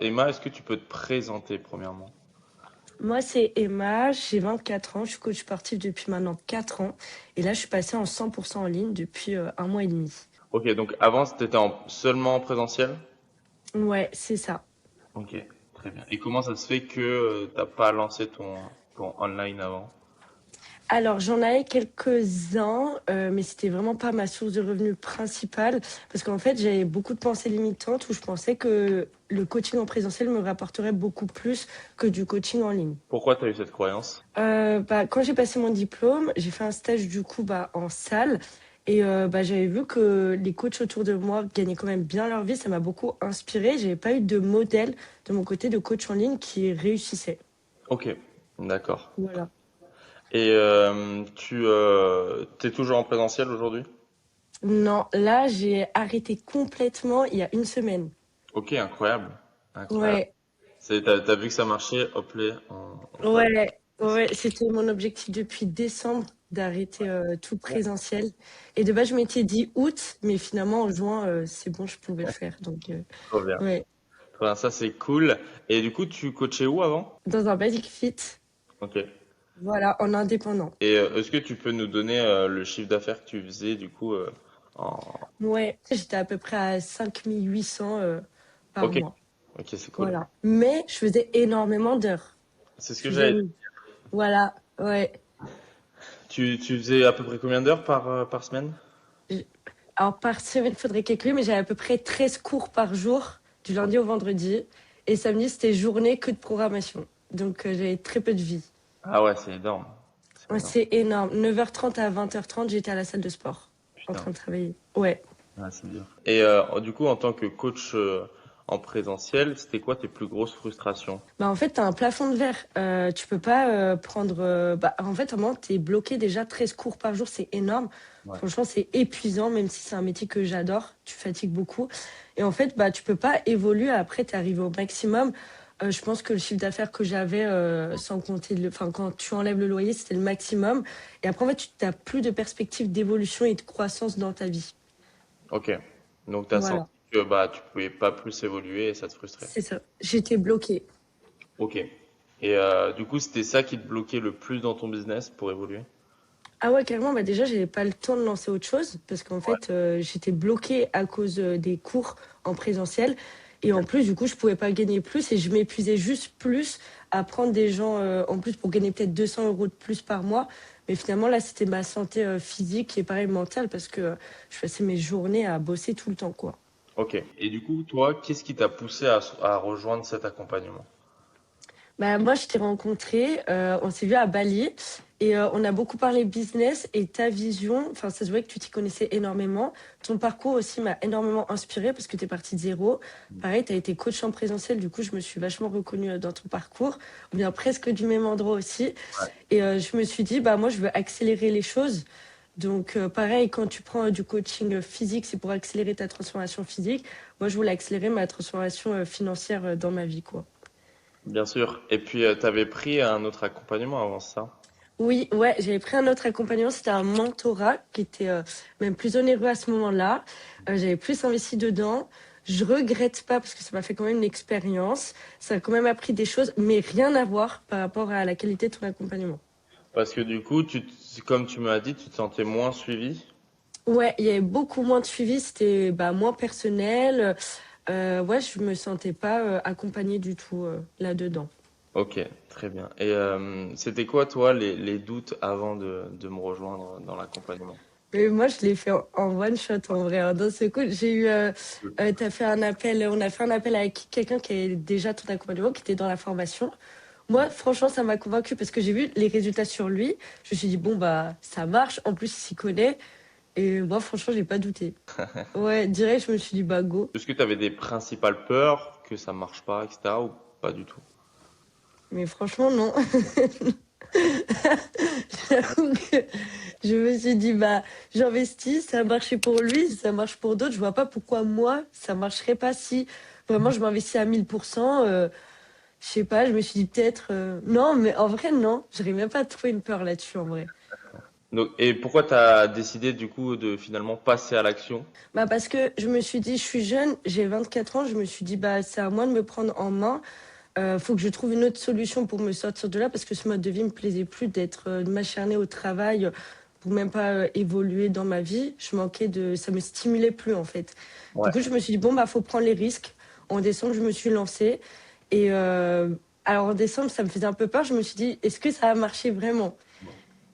Emma, est-ce que tu peux te présenter premièrement? Moi, c'est Emma, j'ai 24 ans, je suis coach sportif depuis maintenant 4 ans. Et là, je suis passée en 100% en ligne depuis un mois et demi. Ok, donc avant, c'était seulement en présentiel? Ouais, c'est ça. Ok, très bien. Et comment ça se fait que t'as pas lancé ton online avant? Alors, j'en avais quelques-uns, mais c'était vraiment pas ma source de revenus principale. Parce qu'en fait, j'avais beaucoup de pensées limitantes où je pensais que le coaching en présentiel me rapporterait beaucoup plus que du coaching en ligne. Pourquoi t'as eu cette croyance? Quand j'ai passé mon diplôme, j'ai fait un stage du coup en salle et j'avais vu que les coachs autour de moi gagnaient quand même bien leur vie. Ça m'a beaucoup inspiré. J'avais pas eu de modèle de mon côté de coach en ligne qui réussissait. Ok, d'accord. Voilà. Et tu t'es toujours en présentiel aujourd'hui? Non, là j'ai arrêté complètement il y a une semaine. Ok, incroyable, incroyable. Ouais, T'as vu que ça marchait, hop là, on passe. ouais, c'était mon objectif depuis décembre d'arrêter tout présentiel. Et de base je m'étais dit août, mais finalement en juin c'est bon, je pouvais le faire. Donc Trop bien. ouais, Trop bien, ça c'est cool. Et du coup, tu coachais où avant? dans un Basic Fit. Ok. Voilà, en indépendant. Et est-ce que tu peux nous donner le chiffre d'affaires que tu faisais du coup en... Ouais, j'étais à peu près à 5 800 par Ok, mois. ok, c'est cool. Voilà. Mais je faisais énormément d'heures. C'est ce Je que faisais, j'avais dit. voilà, ouais. Tu faisais à peu près combien d'heures par semaine? Je- Alors, par semaine, il faudrait calculer, mais j'avais à peu près 13 cours par jour, du lundi au vendredi. Et samedi, c'était journée que de programmation. Donc, j'avais très peu de vie. Ah ouais, c'est énorme. C'est Ouais, énorme. c'est énorme. 9h30 à 20h30, j'étais à la salle de sport, en Putain, train de travailler. Ouais. ouais, c'est dur. Et du coup, en tant que coach en présentiel, c'était quoi tes plus grosses frustrations? Bah en fait, t'as un plafond de verre. Tu peux pas prendre. En fait, à un moment, t'es bloqué déjà 13 cours par jour, c'est énorme. Ouais. Franchement, c'est épuisant, même si c'est un métier que j'adore. Tu fatigues beaucoup. Et en fait, tu peux pas évoluer. Après, t'es arrivé au maximum. Je pense que le chiffre d'affaires que j'avais, sans compter enfin, quand tu enlèves le loyer, c'était le maximum. Et après, en fait, tu n'as plus de perspective d'évolution et de croissance dans ta vie. Ok. Donc t'as senti Voilà, que tu pouvais pas plus évoluer et ça te frustrait. c'est ça. J'étais bloquée. Ok. Et du coup, c'était ça qui te bloquait le plus dans ton business pour évoluer? Ah ouais, carrément, déjà, j'avais pas le temps de lancer autre chose parce qu'en fait, j'étais bloquée à cause des cours en présentiel. Et en plus, du coup, je pouvais pas gagner plus et je m'épuisais juste plus à prendre des gens en plus pour gagner peut-être 200 euros de plus par mois. Mais finalement, là, c'était ma santé physique et pareil mentale parce que je passais mes journées à bosser tout le temps, quoi. Ok. Et du coup, toi, qu'est-ce qui t'a poussé à rejoindre cet accompagnement? Moi, je t'ai rencontré, on s'est vu à Bali et on a beaucoup parlé business et ta vision, enfin, ça se voit que tu t'y connaissais énormément. Ton parcours aussi m'a énormément inspiré parce que tu es parti de zéro. Pareil, tu as été coach en présentiel, du coup, je me suis vachement reconnue dans ton parcours, ou bien presque du même endroit aussi. Ouais. Et je me suis dit, moi, je veux accélérer les choses. Donc, pareil, quand tu prends du coaching physique, c'est pour accélérer ta transformation physique. Moi, je voulais accélérer ma transformation financière dans ma vie, quoi. Bien sûr. Et puis, t'avais pris un autre accompagnement avant ça? Oui, ouais, j'avais pris un autre accompagnement, c'était un mentorat qui était même plus onéreux à ce moment-là. J'avais plus investi dedans. Je regrette pas parce que ça m'a fait quand même une expérience. Ça a quand même appris des choses, mais rien à voir par rapport à la qualité de ton accompagnement. Parce que du coup, comme tu m'as dit, tu te sentais moins suivi. Ouais, il y avait beaucoup moins de suivi, c'était moins personnel. Ouais, je me sentais pas accompagnée du tout là-dedans. Ok, très bien. Et c'était quoi, toi, les doutes avant de me rejoindre dans l'accompagnement? Mais moi, je l'ai fait en one shot en vrai, hein. D'un seul coup, j'ai eu, t'as fait un appel, on a fait un appel avec quelqu'un qui est déjà ton accompagnement, qui était dans la formation. Moi, franchement, ça m'a convaincu parce que j'ai vu les résultats sur lui. Je me suis dit, bon, ça marche. En plus, il s'y connaît. Et moi, franchement, j'ai pas douté. Ouais, direct, je me suis dit, go. Est-ce que tu avais des principales peurs que ça marche pas, etc. ou pas du tout? Mais franchement, non. J'avoue que je me suis dit, j'investis, ça a marché pour lui, ça marche pour d'autres. Je vois pas pourquoi moi, ça marcherait pas si vraiment je m'investis à 1000%. Je sais pas, je me suis dit peut-être. Non, mais en vrai, non. J'arrive même pas à trouver une peur là-dessus, en vrai. Donc, et pourquoi tu as décidé du coup de finalement passer à l'action? Bah parce que je me suis dit, je suis jeune, j'ai 24 ans, je me suis dit, bah c'est à moi de me prendre en main. Faut que je trouve une autre solution pour me sortir de là parce que ce mode de vie me plaisait plus d'être de m'acharner au travail pour même pas évoluer dans ma vie. Je manquais de, ça me stimulait plus en fait. Du Ouais. coup, je me suis dit bon bah faut prendre les risques. En décembre, je me suis lancée et alors en décembre, ça me faisait un peu peur. Je me suis dit est-ce que ça a marché vraiment?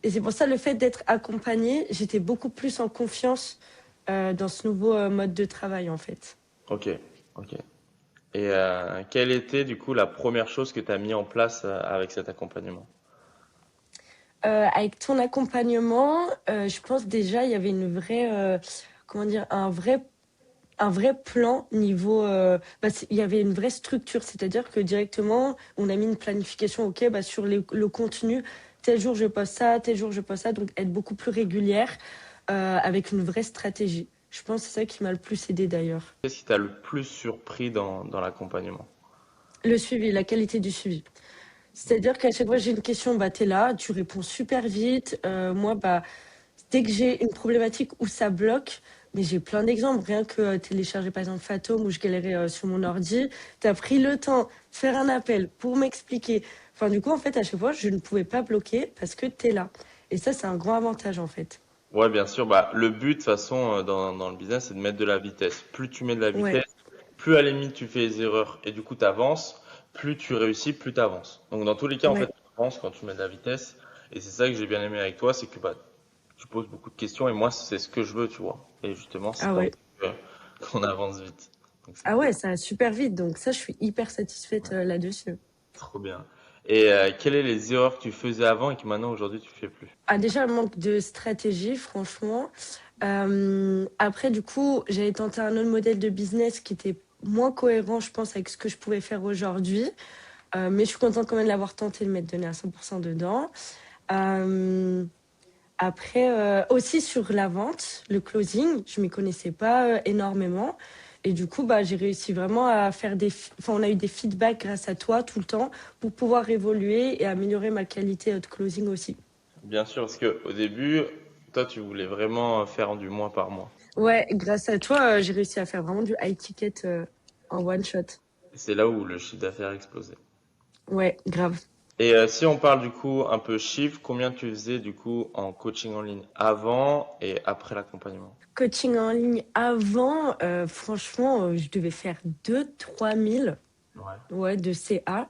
Et c'est pour ça le fait d'être accompagnée, j'étais beaucoup plus en confiance dans ce nouveau mode de travail en fait. Ok, ok. Et quelle était du coup la première chose que tu as mis en place avec cet accompagnement? Avec ton accompagnement, je pense déjà il y avait une vraie, comment dire, un vrai plan niveau, bah, il y avait une vraie structure, c'est-à-dire que directement on a mis une planification, ok, bah, sur le contenu, tel jour je poste ça, tel jour je poste ça, donc être beaucoup plus régulière avec une vraie stratégie. Je pense que c'est ça qui m'a le plus aidé d'ailleurs. Qu'est-ce qui t'a le plus surpris dans l'accompagnement? Le suivi, la qualité du suivi. C'est-à-dire qu'à chaque fois que j'ai une question, bah, tu es là, tu réponds super vite. Moi, bah, dès que j'ai une problématique où ça bloque, mais j'ai plein d'exemples, rien que télécharger par exemple Fathom où je galérais sur mon ordi, tu as pris le temps de faire un appel pour m'expliquer. Enfin, du coup, en fait, à chaque fois, je ne pouvais pas bloquer parce que tu es là. Et ça, c'est un grand avantage en fait. Ouais, bien sûr. Bah, le but, de toute façon, dans le business, c'est de mettre de la vitesse. Plus tu mets de la Ouais, vitesse, plus à la limite tu fais des erreurs et du coup tu avances, plus tu réussis, plus tu avances. Donc dans tous les cas, en fait, ouais. tu avances quand tu mets de la vitesse. Et c'est ça que j'ai bien aimé avec toi, c'est que bah, tu poses beaucoup de questions et moi, c'est ce que je veux, tu vois. Et justement, c'est Ah comme ouais. ça qu'on avance vite. Donc c'est Ah cool. ouais, ça va super vite. Donc ça, je suis hyper satisfaite Ouais, là-dessus. trop bien. Et quelles sont les erreurs que tu faisais avant et que maintenant, aujourd'hui, tu fais plus? Ah, déjà, le manque de stratégie, franchement. Après, du coup, j'avais tenté un autre modèle de business qui était moins cohérent, je pense, avec ce que je pouvais faire aujourd'hui. Mais je suis contente quand même de l'avoir tenté, de m'être donné à 100% dedans. Euh, Après, aussi sur la vente, le closing, je m'y connaissais pas énormément. Et du coup, bah, j'ai réussi vraiment à faire enfin, on a eu des feedbacks grâce à toi tout le temps pour pouvoir évoluer et améliorer ma qualité de closing aussi. Bien sûr, parce que au début, toi, tu voulais vraiment faire du mois par mois. Ouais, grâce à toi, j'ai réussi à faire vraiment du high ticket en one shot. Et c'est là où le chiffre d'affaires a explosé. Ouais, grave. Et si on parle du coup un peu chiffre, combien tu faisais du coup en coaching en ligne avant et après l'accompagnement? Coaching en ligne avant, franchement, je devais faire 2 3 000 Ouais. ouais, de CA.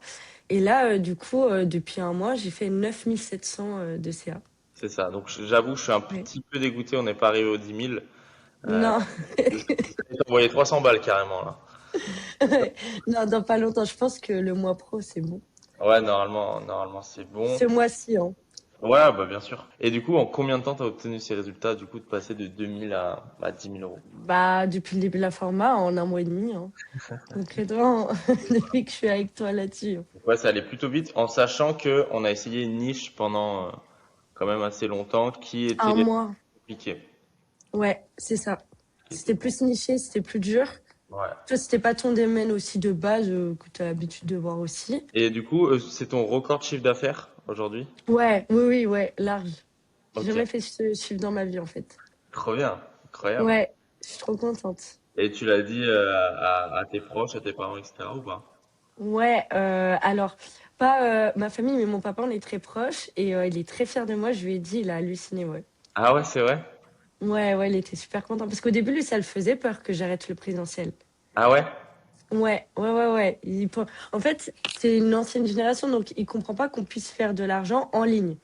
Et là, du coup, depuis un mois, j'ai fait 9 700 de CA. C'est ça. Donc j'avoue, je suis un Ouais. petit peu dégoûté, on n'est pas arrivé aux 10 000. Euh, Non, je vais t'envoyer 300 balles carrément là. non, dans pas longtemps. Je pense que le mois pro, c'est bon. Ouais, normalement c'est bon. Ce mois-ci, hein. Ouais, bah bien sûr. Et du coup, en combien de temps t'as obtenu ces résultats, du coup, de passer de 2000 à 10 000 euros? Bah, depuis le début de la format, en un mois et demi, hein. Concrètement, depuis que je suis avec toi là-dessus. Ouais, ça allait plutôt vite, en sachant que on a essayé une niche pendant quand même assez longtemps qui Un était mois. compliquée. Ouais, c'est ça. Qui était C'était plus niché, c'était plus dur. Ouais. Toi, c'était pas ton domaine aussi de base que tu as l'habitude de voir aussi. Et du coup, c'est ton record de chiffre d'affaires aujourd'hui? Ouais, oui, oui, ouais, large. J'ai Ok, jamais fait ce chiffre dans ma vie, en fait. trop bien, incroyable. Ouais, je suis trop contente. Et tu l'as dit à tes proches, à tes parents, etc. ou pas? Ouais, alors, pas ma famille, mais mon papa, on est très proches et il est très fier de moi. Je lui ai dit, il a halluciné, ouais. Ah ouais, c'est vrai? Ouais, ouais, il était super content. Parce qu'au début, lui, ça le faisait peur que j'arrête le présentiel. Ah ouais? Ouais, ouais, ouais, ouais. En fait, c'est une ancienne génération, donc il comprend pas qu'on puisse faire de l'argent en ligne.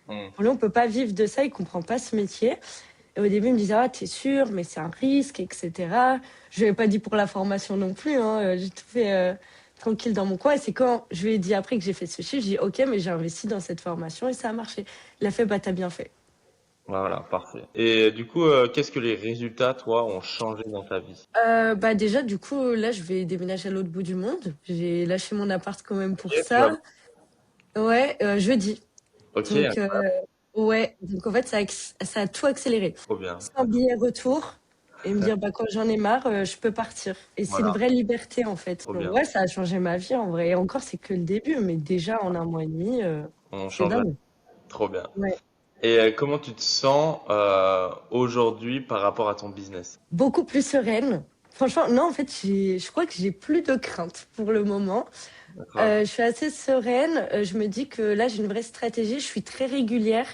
Hmm. Pour lui, on peut pas vivre de ça, il comprend pas ce métier. Et au début, il me disait, ah, t'es sûr, mais c'est un risque, etc. Je lui ai pas dit pour la formation non plus, hein. J'ai tout fait tranquille dans mon coin. Et c'est quand je lui ai dit après que j'ai fait ce chiffre, j'ai dit, ok, mais j'ai investi dans cette formation et ça a marché. Il a fait, bah, t'as bien fait. Voilà, parfait. Et du coup, qu'est-ce que les résultats, toi, ont changé dans ta vie? Bah, déjà, du coup, là, je vais déménager à l'autre bout du monde. J'ai lâché mon appart quand même pour Ok, tu vas... ça. Ouais, jeudi. Ok, Donc, ouais, donc en fait, ça a tout accéléré. trop bien. Sans billet retour et me dire, bah, quand j'en ai marre, je peux partir. Et c'est une Voilà, vraie liberté, en fait. trop Donc, bien. ouais, ça a changé ma vie, en vrai. Et encore, c'est que le début, mais déjà, en un mois et demi, On c'est change la... dingue. Trop bien. Ouais. Et comment tu te sens aujourd'hui par rapport à ton business? Beaucoup plus sereine. Franchement, non, en fait, je crois que j'ai plus de crainte pour le moment. D'accord. Je suis assez sereine. Je me dis que là, j'ai une vraie stratégie. Je suis très régulière.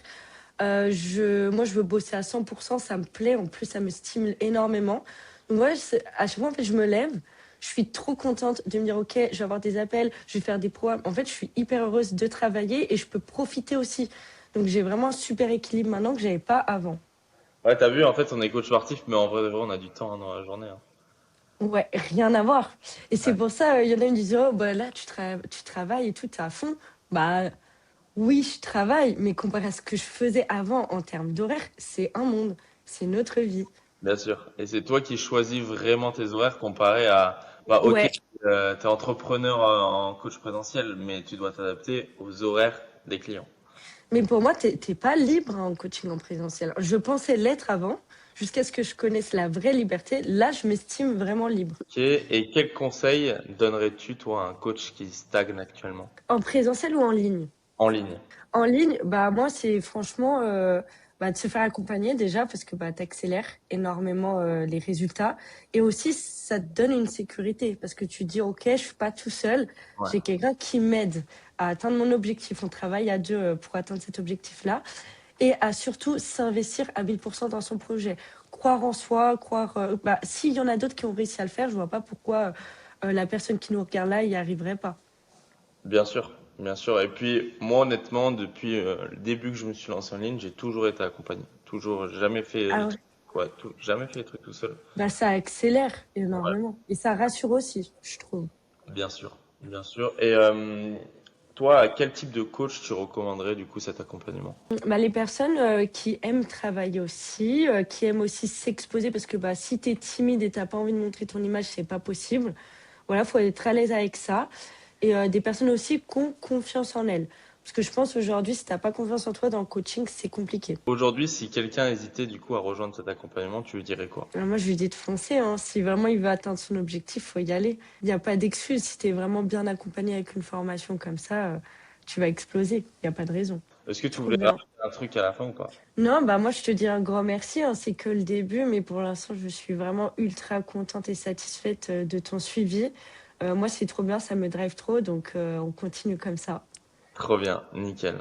Moi, je veux bosser à 100%. Ça me plaît. En plus, ça me stimule énormément. Donc, ouais, à chaque fois, en fait, je me lève. Je suis trop contente de me dire, OK, je vais avoir des appels, je vais faire des programmes. En fait, je suis hyper heureuse de travailler et je peux profiter aussi. Donc, j'ai vraiment un super équilibre maintenant que j'avais pas avant. Ouais, t'as vu, en fait, on est coach sportif, mais en vrai, de vrai, on a du temps hein, dans la journée. Hein. Ouais, rien à voir. Et c'est Ouais. pour ça, il y en a qui me disent, oh, bah là, tu travailles et tout, t'es à fond. Bah, oui, je travaille, mais comparé à ce que je faisais avant en termes d'horaire, c'est un monde, c'est notre vie. Bien sûr. Et c'est toi qui choisis vraiment tes horaires comparé à, bah, ok, Ouais, t'es entrepreneur en coach présentiel, mais tu dois t'adapter aux horaires des clients. mais pour moi, t'es pas libre hein, en coaching en présentiel. Je pensais l'être avant, jusqu'à ce que je connaisse la vraie liberté. Là, je m'estime vraiment libre. Ok. Et quel conseil donnerais-tu, toi, à un coach qui stagne actuellement? En présentiel ou en ligne? En ligne. En ligne, bah moi c'est franchement bah, de se faire accompagner déjà parce que bah t'accélères énormément les résultats et aussi ça te donne une sécurité parce que tu te dis ok je suis pas tout seul, Ouais. j'ai quelqu'un qui m'aide à atteindre mon objectif. On travaille à deux pour atteindre cet objectif-là et à surtout s'investir à 1000% dans son projet, croire en soi, croire bah s'il y en a d'autres qui ont réussi à le faire, je vois pas pourquoi la personne qui nous regarde là y arriverait pas. Bien sûr. Bien sûr. Et puis, moi, honnêtement, depuis le début que je me suis lancé en ligne, j'ai toujours été accompagné. Toujours, jamais fait Ah les ouais. trucs, quoi, jamais fait les trucs tout seul. Bah, ça accélère Ouais. énormément. Et ça rassure aussi, je trouve. Bien sûr. Bien sûr. Et toi, à quel type de coach tu recommanderais du coup cet accompagnement? Bah, les personnes qui aiment travailler aussi, qui aiment aussi s'exposer, parce que bah, si t'es timide et t'as pas envie de montrer ton image, c'est pas possible. Voilà, faut être à l'aise avec ça. Et des personnes aussi qui ont confiance en elles. Parce que je pense aujourd'hui, si t'as pas confiance en toi dans le coaching, c'est compliqué. Aujourd'hui, si quelqu'un hésitait du coup à rejoindre cet accompagnement, tu lui dirais quoi? Alors moi, je lui dis de foncer, hein. Si vraiment il veut atteindre son objectif, faut y aller. Il n'y a pas d'excuse. Si t'es vraiment bien accompagné avec une formation comme ça, tu vas exploser. Il n'y a pas de raison. Est-ce que tu Trop voulais bien. rajouter un truc à la fin ou pas? Non, bah moi je te dis un grand merci, hein, c'est que le début, mais pour l'instant je suis vraiment ultra contente et satisfaite de ton suivi. Moi c'est trop bien, ça me drive trop, donc on continue comme ça. Trop bien, nickel.